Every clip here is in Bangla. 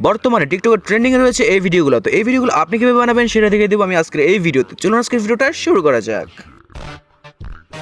বর্তমানে টিকটকে ট্রেন্ডিং এ রয়েছে এই ভিডিওগুলো। তো এই ভিডিওগুলো আপনি কিভাবে বানাবেন সেটা দেখিয়ে দেবো আমি আজকের এই ভিডিওতে। চলুন আজকের ভিডিওটা শুরু করা যাক।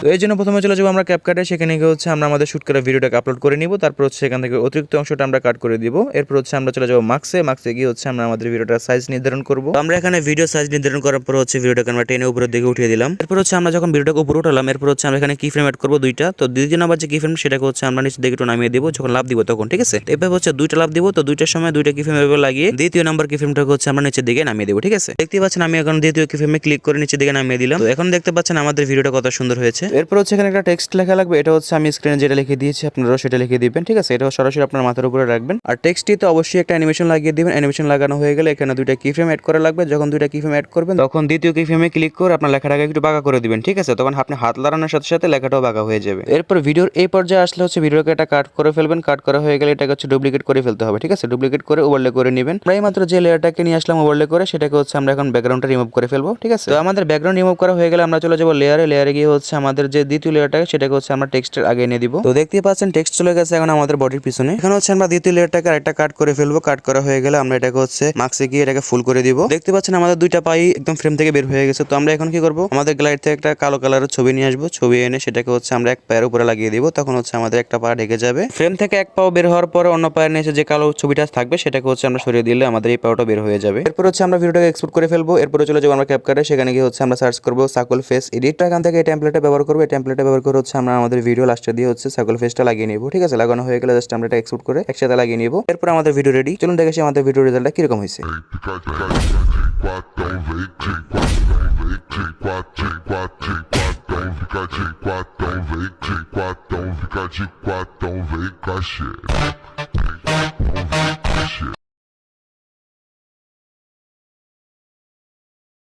তো এই জন্য প্রথমে চলে যাবো আমরা ক্যাপকাটে, সেখানে গিয়ে হচ্ছে আমরা আমাদের শুট করা ভিডিওটাকে আপলোড করে নিব। তারপর হচ্ছে সেখান থেকে অতিরিক্ত অংশটা আমরা কাট করে দিব। এরপর হচ্ছে আমরা চলে যাবো মার্কসে গিয়ে হচ্ছে আমরা আমাদের ভিডিওটার সাইজ নির্ধারণ করব। আমরা এখানে ভিডিও সাইজ নির্ধারণ করার পর হচ্ছে ভিডিওটাকে আমরা টেনে উপরের দিকে উঠিয়ে দিলাম। এরপর হচ্ছে আমরা যখন ভিডিওটাকে উপরে উঠালাম, এরপর হচ্ছে আমরা এখানে কি ফ্রেম অ্যাড করবো দুইটা। তো দ্বিতীয় নাম্বার যে কি ফ্রেম সেটাকে হচ্ছে আমরা নিচে দিকে একটু নামিয়ে দিব যখন লাভ দিব তখন, ঠিক আছে। এভাবে হচ্ছে দুইটা লাভ দিব। তো দুইটার সময় দুইটা কি ফ্রেম এভাবে লাগিয়ে দ্বিতীয় নাম্বার কি ফ্রেমটাকে হচ্ছে আমরা নিচের দিকে নামিয়ে দেবো, ঠিক আছে। দেখতে পাচ্ছেন আমি এখন দ্বিতীয় কি ফ্রেমে ক্লিক করে নিচের দিকে নামিয়ে দিলাম। তো এখন দেখতে পাচ্ছেন আমাদের ভিডিওটা কত সুন্দর হয়েছে। এরপর হচ্ছে এখানে একটা টেক্সট লেখা লাগবে। এটা হচ্ছে আমি স্ক্রিনে যেটা লিখে দিয়েছি আপনারাও সেটা লিখে দিবেন, ঠিক আছে। এটা সরাসরি আপনার মাথার উপরে রাখবেন। আর টেক্সটটিতে অবশ্যই একটা অ্যানিমেশন লাগিয়ে দিবেন। অ্যানিমেশন লাগানো হয়ে গেলে এখানে দুইটা কি ফ্রেম অ্যাড করা লাগবে। যখন দুইটা কি ফ্রেম অ্যাড করবেন তখন দ্বিতীয় কি ফ্রেমে ক্লিক করে আপনার লেখাটাকে একটু বাঁকা করে দিবেন, ঠিক আছে। তখন আপনি হাত লাগানোর সাথে সাথে লেখাটাও বাঁকা হয়ে যাবে। এরপর ভিডিওর এই পর্যায়ে আসলে হচ্ছে ভিডিওকে একটা কাট করে ফেলবেন। কাট করা হয়ে গেলে এটাকে হচ্ছে ডুপ্লিকেট করে ফেলতে হবে, ঠিক আছে। ডুপ্লিকেট করে ওভারলে করে নেবেন। প্রায় মাত্র যে লেয়ারটাকে নিয়ে আসলাম ওভারলে করে সেটাকে হচ্ছে আমরা এখন ব্যাকগ্রাউন্ডটা রিমুভ করে ফেলবো, ঠিক আছে। তো আমাদের ব্যাকগ্রাউন্ড রিমুভ করা হয়ে গেলে আমরা চলে যাবো লেয়ারে গিয়ে হচ্ছে আমাদের যে দ্বিতীয় লেয়ারটাকে সেটাকে হচ্ছে আমরা টেক্সটের আগে এনে দিব। তো দেখতেই পাচ্ছেন টেক্সট চলে গেছে এখন আমাদের বডির পিছনে। এখন হচ্ছে আমরা দ্বিতীয় লেয়ারটাকে আরেকটা কাট করে ফেলবো। কাট করা হয়ে গেলে আমরা এটাকে হচ্ছে মার্কসে গিয়ে এটাকে ফুল করে দিব। দেখতে পাচ্ছেন আমাদের দুইটা পাই একদম ফ্রেম থেকে বের হয়ে গেছে। তো আমরা এখন কি করব, আমাদের গ্লাইড থেকে একটা কালো কালারের ছবি নিয়ে আসবো। ছবি এনে সেটাকে হচ্ছে আমরা এক পায়ের উপরে লাগিয়ে দিব। তখন হচ্ছে আমাদের একটা পা ঢেকে যাবে। ফ্রেম থেকে এক পাও বের হওয়ার পরে অন্য পায়ের নিচে যে কালো ছবিটা থাকবে সেটাকে হচ্ছে আমরা সরিয়ে দিলে আমাদের এই পাওটা বের হয়ে যাবে। এরপর হচ্ছে আমরা ভিডিওটাকে এক্সপোর্ট করে ফেলবো। এরপরে চলে যাবো আমরা ক্যাপকাটে, সেখানে গিয়ে হচ্ছে আমরা সার্চ করবো সার্কেল ফেস এডিট। এখান থেকে এই টেমপ্লেটটা ব্যবহার করবো। এই টেমপ্লেটটা ব্যবহার করে হচ্ছে আমরা আমাদের ভিডিও লাস্টে দিয়ে হচ্ছে সার্কেল ফেসটা লাগিয়ে নিব, ঠিক আছে। লাগানো হয়ে গেলে জাস্ট আমরা এটা এক্সপোর্ট করে একসাথে লাগিয়ে নিব। এরপর আমাদের ভিডিও রেডি। চলুন দেখে আমাদের ভিডিও রেজাল্টটা কিরকম হয়েছে।